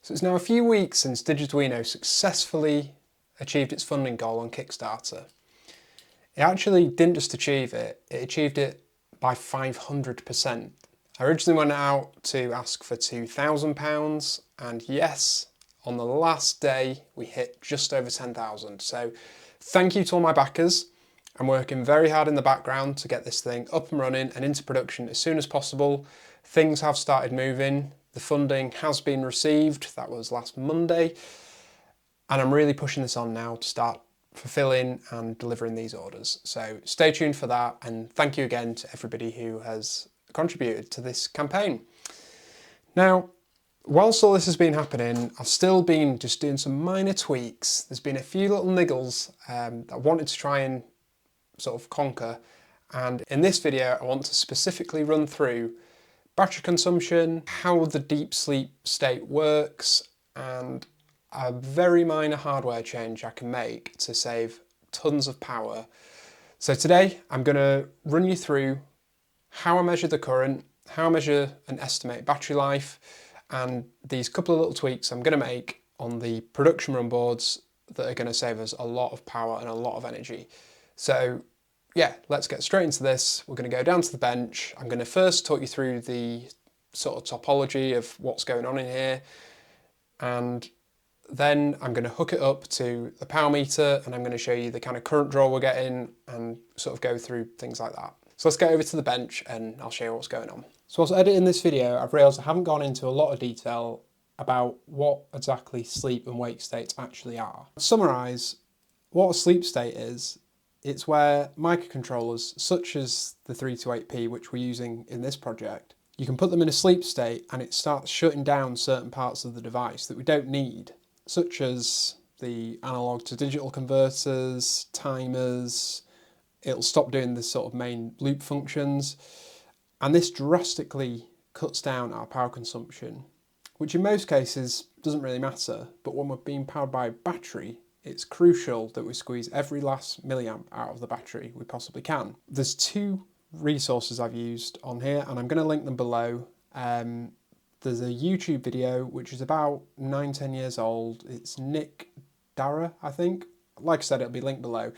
So it's now a few weeks since Arduino successfully achieved its funding goal on Kickstarter. It actually didn't just achieve it, it achieved it by 500%. I originally went out to ask for £2,000 and yes, on the last day we hit just over 10,000. So thank you to all my backers. I'm working very hard in the background to get this thing up and running and into production as soon as possible. Things have started moving. The funding has been received, that was last Monday, and I'm really pushing this on now to start fulfilling and delivering these orders. So stay tuned for that, and thank you again to everybody who has contributed to this campaign. Now, whilst all this has been happening, I've still been just doing some minor tweaks. There's been a few little niggles that I wanted to try and sort of conquer, and in this video I want to specifically run through battery consumption, how the deep sleep state works, and a very minor hardware change I can make to save tons of power. So today I'm going to run you through how I measure the current, how I measure and estimate battery life, and these couple of little tweaks I'm going to make on the production run boards that are going to save us a lot of power and a lot of energy. So yeah, let's get straight into this. We're going to go down to the bench. I'm going to first talk you through the sort of topology of what's going on in here, and then I'm going to hook it up to the power meter and I'm going to show you the kind of current draw we're getting and sort of go through things like that. So let's get over to the bench and I'll show you what's going on. So whilst editing this video, I've realised I haven't gone into a lot of detail about what exactly sleep and wake states actually are. To summarise, what a sleep state is, it's where microcontrollers such as the 328P, which we're using in this project, you can put them in a sleep state and it starts shutting down certain parts of the device that we don't need, such as the analog to digital converters, timers. It'll stop doing this sort of main loop functions, and this drastically cuts down our power consumption, which in most cases doesn't really matter, but when we're being powered by a battery, it's crucial that we squeeze every last milliamp out of the battery we possibly can. There's two resources I've used on here and I'm going to link them below. There's a YouTube video which is about 9-10 years old. It's Nick Dara, I think. Like I said, it'll be linked below.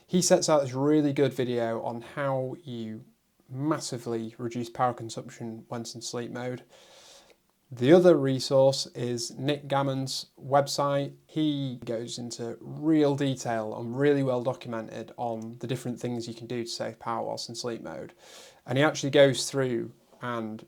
He sets out this really good video on how you massively reduce power consumption when it's in sleep mode. The other resource is Nick Gammon's website. He goes into real detail and really well documented on the different things you can do to save power whilst in sleep mode. And he actually goes through and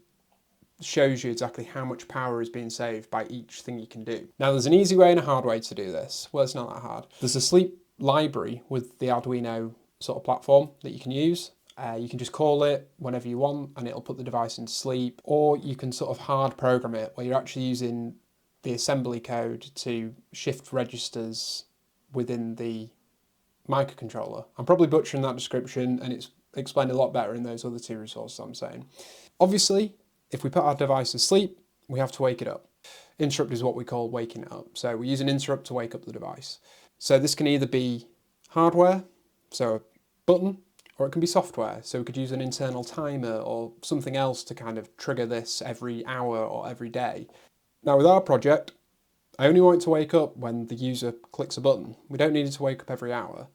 shows you exactly how much power is being saved by each thing you can do. Now there's an easy way and a hard way to do this. Well, it's not that hard. There's a sleep library with the Arduino sort of platform that you can use. You can just call it whenever you want and it'll put the device into sleep, or you can sort of hard program it where you're actually using the assembly code to shift registers within the microcontroller. I'm probably butchering that description and it's explained a lot better in those other two resources I'm saying. Obviously, if we put our device to sleep, we have to wake it up. Interrupt is what we call waking it up. So we use an interrupt to wake up the device. So this can either be hardware, so a button, or it can be software, so we could use an internal timer or something else to kind of trigger this every hour or every day. Now with our project, I only want it to wake up when the user clicks a button. We don't need it to wake up every hour.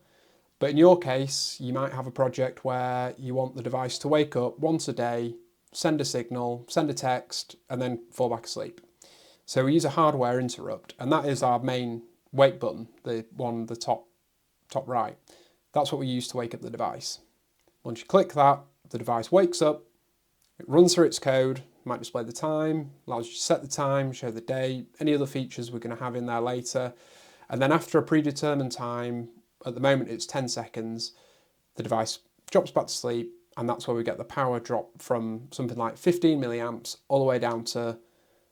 But in your case, you might have a project where you want the device to wake up once a day, send a signal, send a text, and then fall back asleep. So we use a hardware interrupt, and that is our main wake button, the one on the top right. That's what we use to wake up the device. Once you click that, the device wakes up, it runs through its code, might display the time, allows you to set the time, show the day, any other features we're going to have in there later. And then after a predetermined time, at the moment it's 10 seconds, the device drops back to sleep, and that's where we get the power drop from something like 15 milliamps all the way down to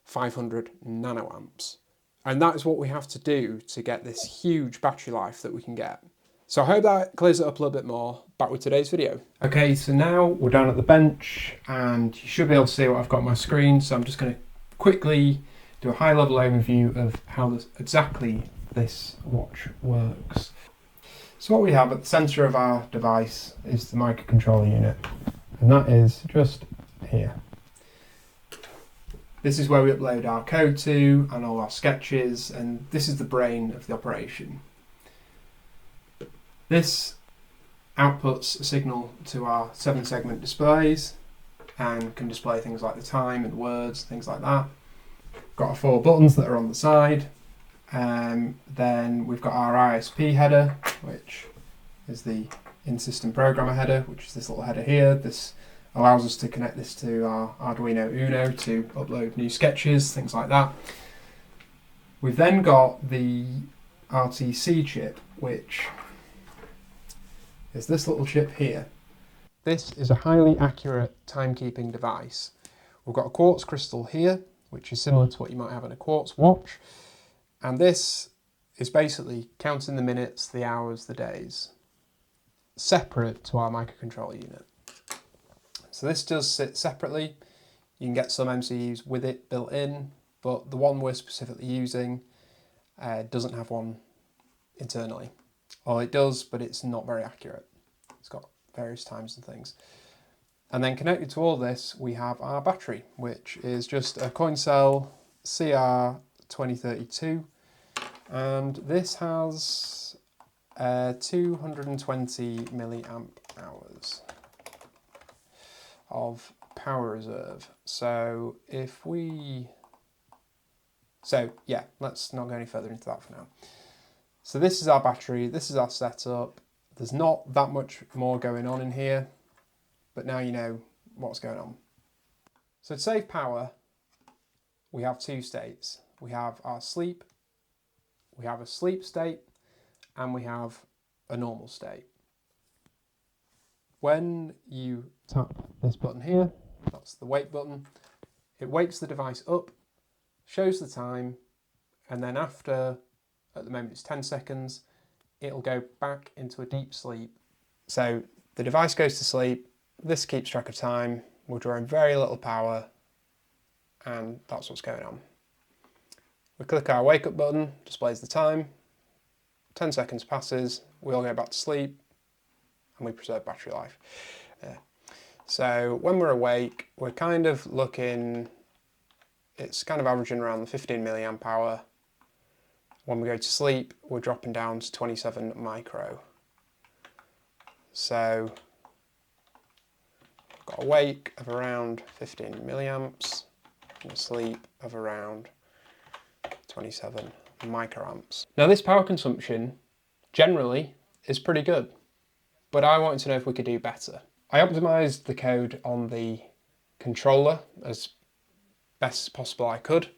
500 nanoamps. And that is what we have to do to get this huge battery life that we can get. So I hope that clears it up a little bit more. Back with today's video. Okay, so now we're down at the bench and you should be able to see what I've got on my screen. So I'm just going to quickly do a high level overview of how exactly this watch works. So what we have at the centre of our device is the microcontroller unit, and that is just here. This is where we upload our code to and all our sketches, and this is the brain of the operation. This outputs a signal to our 7-segment displays and can display things like the time and words, things like that. Got our 4 buttons that are on the side. Then we've got our ISP header, which is the in-system programmer header, which is this little header here. This allows us to connect this to our Arduino Uno to upload new sketches, things like that. We've then got the RTC chip, which is this little chip here. This is a highly accurate timekeeping device. We've got a quartz crystal here, which is similar to what you might have in a quartz watch. And this is basically counting the minutes, the hours, the days, separate to our microcontroller unit. So this does sit separately. You can get some MCUs with it built in, but the one we're specifically using doesn't have one internally. Well, it does, but it's not very accurate. It's got various times and things. And then connected to all this, we have our battery, which is just a CoinCell CR2032. And this has 220 milliamp hours of power reserve. So yeah, let's not go any further into that for now. So this is our battery, this is our setup. There's not that much more going on in here, but now you know what's going on. So to save power, we have 2 states. We have our sleep, we have a sleep state, and we have a normal state. When you tap this button here, that's the wake button, it wakes the device up, shows the time, and then after, at the moment it's 10 seconds, it'll go back into a deep sleep. So the device goes to sleep, this keeps track of time, we're drawing very little power, and that's what's going on. We click our wake up button, displays the time, 10 seconds passes, we all go back to sleep, and we preserve battery life. So when we're awake, we're kind of looking, it's kind of averaging around the 15 milliamp hour. When we go to sleep, we're dropping down to 27 micro. So we've got a wake of around 15 milliamps and a sleep of around 27 microamps. Now this power consumption generally is pretty good, but I wanted to know if we could do better. I optimized the code on the controller as best as possible I could.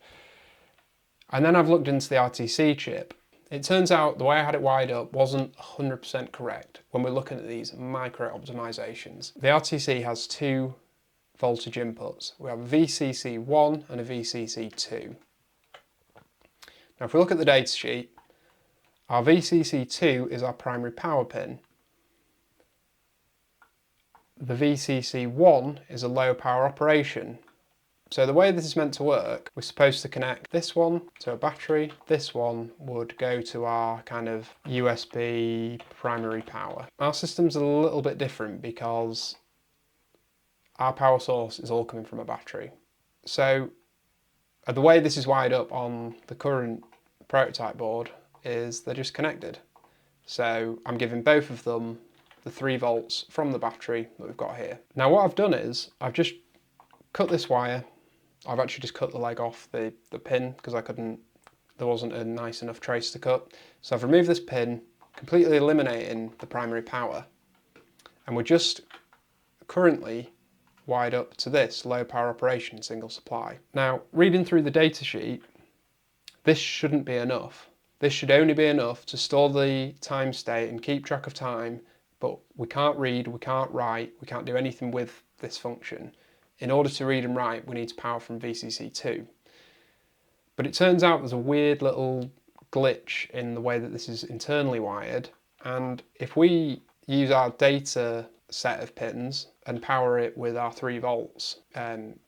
And then I've looked into the RTC chip. It turns out the way I had it wired up wasn't 100% correct when we're looking at these micro optimizations. The RTC has 2 voltage inputs. We have a VCC1 and a VCC2. Now if we look at the data sheet, our VCC2 is our primary power pin. The VCC1 is a low power operation. So the way this is meant to work, we're supposed to connect this one to a battery, this one would go to our kind of USB primary power. Our system's a little bit different because our power source is all coming from a battery. So the way this is wired up on the current prototype board is they're just connected. So I'm giving both of them the 3 volts from the battery that we've got here. Now what I've done is I've just cut this wire. I've actually just cut the leg off the pin because there wasn't a nice enough trace to cut. So I've removed this pin, completely eliminating the primary power. And we're just currently wired up to this low power operation single supply. Now, reading through the data sheet, this shouldn't be enough. This should only be enough to store the time state and keep track of time, but we can't read, we can't write, we can't do anything with this function. In order to read and write, we need power from VCC2. But it turns out there's a weird little glitch in the way that this is internally wired. And if we use our data set of pins and power it with our 3 volts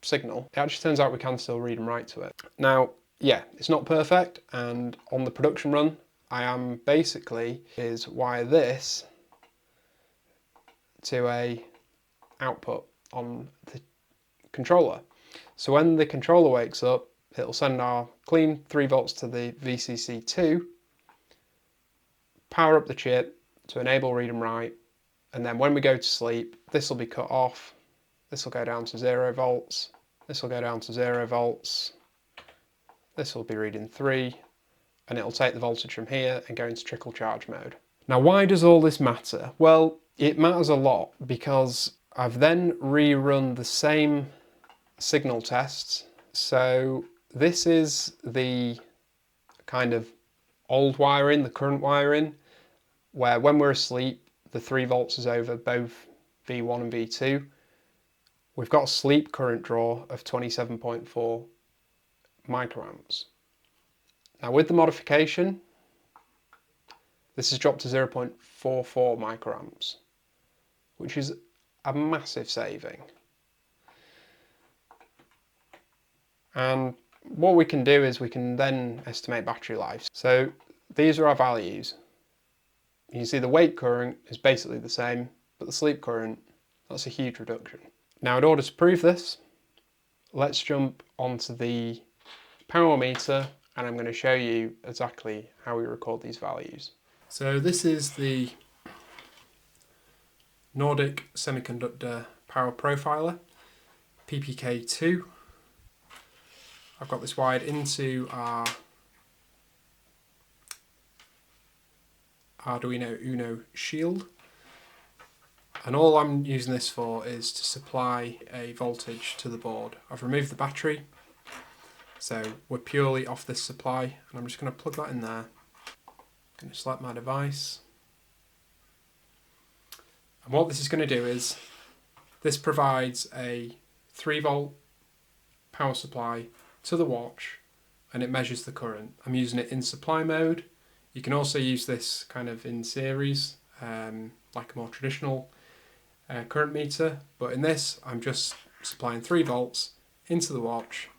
signal, it actually turns out we can still read and write to it. Now, yeah, it's not perfect. And on the production run, I am basically wire this to a output on the controller. So when the controller wakes up, it'll send our clean 3 volts to the VCC2, power up the chip to enable read and write, and then when we go to sleep, this will be cut off, this will go down to 0 volts, this will go down to 0 volts, this will be reading 3, and it'll take the voltage from here and go into trickle charge mode. Now, why does all this matter? Well, it matters a lot because I've then rerun the same signal tests. So this is the kind of old wiring, the current wiring, where when we're asleep, the 3 volts is over both V1 and V2. We've got a sleep current draw of 27.4 microamps. Now with the modification, this has dropped to 0.44 microamps, which is a massive saving. And what we can do is we can then estimate battery life. So these are our values. You can see the wake current is basically the same, but the sleep current, that's a huge reduction. Now in order to prove this, let's jump onto the power meter and I'm going to show you exactly how we record these values. So this is the Nordic Semiconductor Power Profiler, PPK2. I've got this wired into our Arduino Uno shield, and all I'm using this for is to supply a voltage to the board. I've removed the battery, so we're purely off this supply, and I'm just going to plug that in there. I'm going to select my device, and what this is going to do is this provides a 3 volt power supply to the watch, and it measures the current. I'm using it in supply mode. You can also use this kind of in series, like a more traditional current meter, but in this I'm just supplying 3 volts into the watch,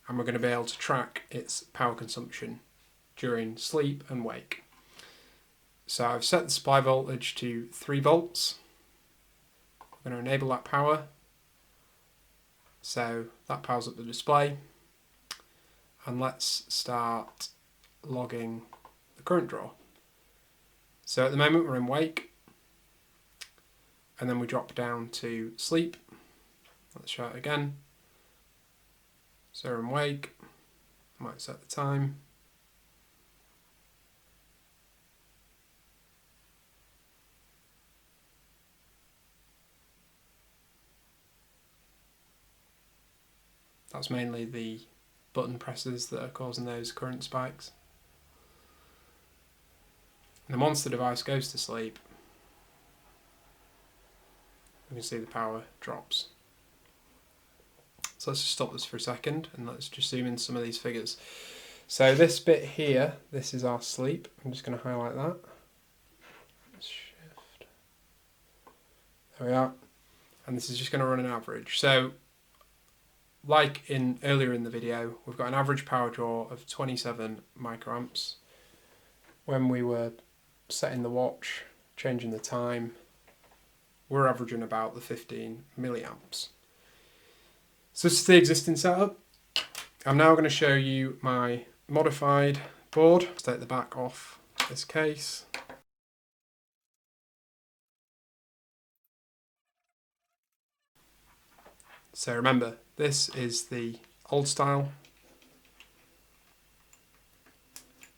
and we're going to be able to track its power consumption during sleep and wake. So I've set the supply voltage to 3 volts. I'm going to enable that power, so that powers up the display, and let's start logging the current draw. So at the moment we're in wake, and then we drop down to sleep. Let's try it again. So we're in wake, I might set the time. That's mainly the button presses that are causing those current spikes. And then once the device goes to sleep, we can see the power drops. So let's just stop this for a second and let's just zoom in some of these figures. So this bit here, this is our sleep. I'm just going to highlight that. Let's shift. There we are. And this is just going to run an average. So like earlier in the video, we've got an average power draw of 27 microamps. When we were setting the watch, changing the time, we're averaging about the 15 milliamps. So this is the existing setup. I'm now going to show you my modified board. Let's take the back off this case. So remember, this is the old style,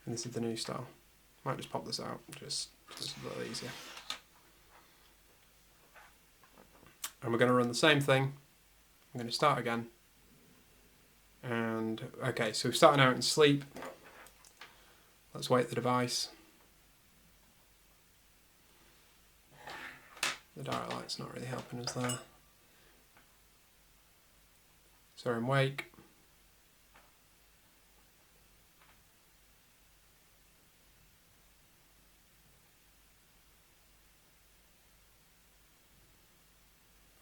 and this is the new style. Might just pop this out, just a little easier. And we're going to run the same thing. I'm going to start again. And okay, so we're starting out in sleep. Let's wake the device. The direct light's not really helping us there. So we're in wake.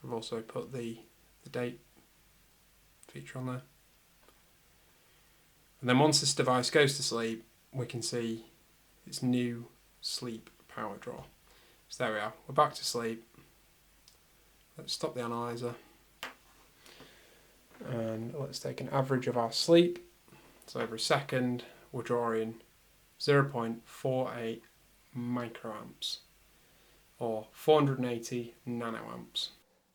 I've also put the date feature on there. And then once this device goes to sleep, we can see its new sleep power draw. So there we are, we're back to sleep. Let's stop the analyzer. And let's take an average of our sleep. So every second we're drawing 0.48 microamps or 480 nanoamps.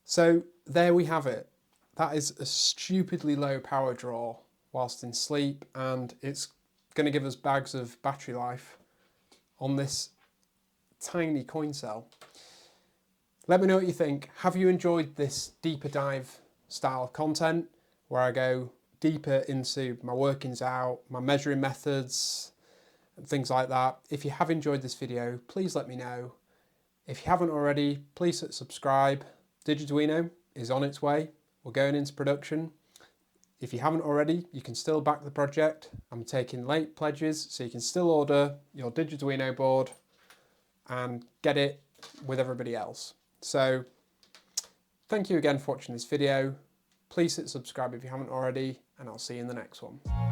So there we have it. That is a stupidly low power draw whilst in sleep, and it's going to give us bags of battery life on this tiny coin cell. Let me know what you think. Have you enjoyed this deeper dive style of content where I go deeper into my workings out, my measuring methods, and things like that? If you have enjoyed this video, please let me know. If you haven't already, please hit subscribe. Arduino is on its way. We're going into production. If you haven't already, you can still back the project. I'm taking late pledges, so you can still order your Arduino board and get it with everybody else. So thank you again for watching this video. Please hit subscribe if you haven't already, and I'll see you in the next one.